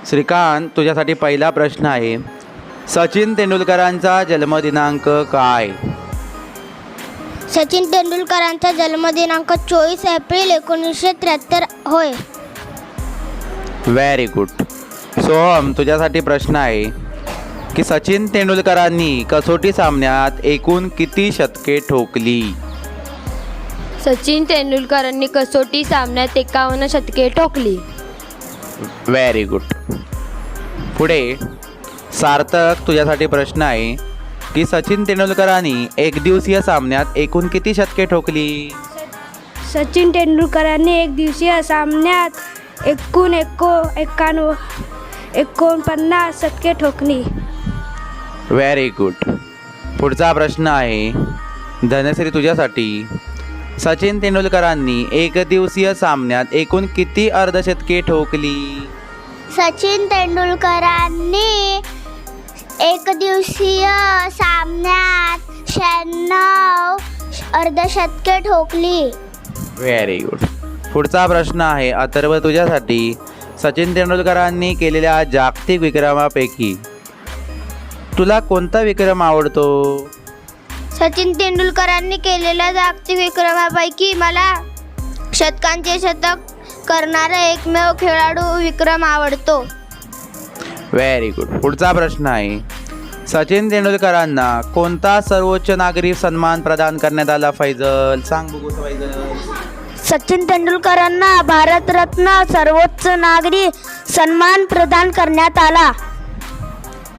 श्रीकांत, तुझ्यासाठी पहिला प्रश्न आहे. सचिन तेंडुलकरांचा जन्मदिनांक काय? सचिन तेंडुलकरांचा जन्मदिनांक 24 एप्रिल 1973 होय. Very good. सोहम, तुझ्यासाठी प्रश्न आहे की सचिन तेंडुलकरांनी कसोटी सामन्यात एकूण किती शतके ठोकली? सचिन तेंडुलकरांनी कसोटी सामन्यात 51 शतके ठोकली. Very good. पुढे सार्थक, तुझ्यासाठी प्रश्न आहे की सचिन तेंडुलकरांनी एकदिवसीय सामन्यात एकूण किती शतके ठोकली? सचिन तेंडुलकरांनी एकदिवसीय सामन्यात एकूण 49 शतके ठोकली. Very good. पुढचा प्रश्न आहे धनश्री, तुझ्यासाठी. सचिन तेंडुलकरांनी एकदिवसीय सामन्यात एकूण किती अर्धशतके ठोकली? सचिन तेंडुलकरांनी एकदिवसीय सामन्यात 96 अर्धशतके ठोकली. Very good. पुढचा प्रश्न आहे अथर्व, तुझ्यासाठी. सचिन तेंडुलकरांनी केलेल्या जागतिक विक्रमापैकी तुला कोणता विक्रम आवडतो? सचिन तेंडुलकरांनी केलेल्या जागतिक विक्रमापैकी मला शतकांचे शतक करणारा एकमेव खेळाडू विक्रम आवडतो. Very good. पुढचा प्रश्न आहे सचिन तेंडुलकरांना कोणता सर्वोच्च नागरी सन्मान प्रदान करण्यात आला? फैजल, सांग बघू. फैजल. सचिन तेंडुलकरांना भारतरत्न सर्वोच्च नागरी सन्मान प्रदान करण्यात आला.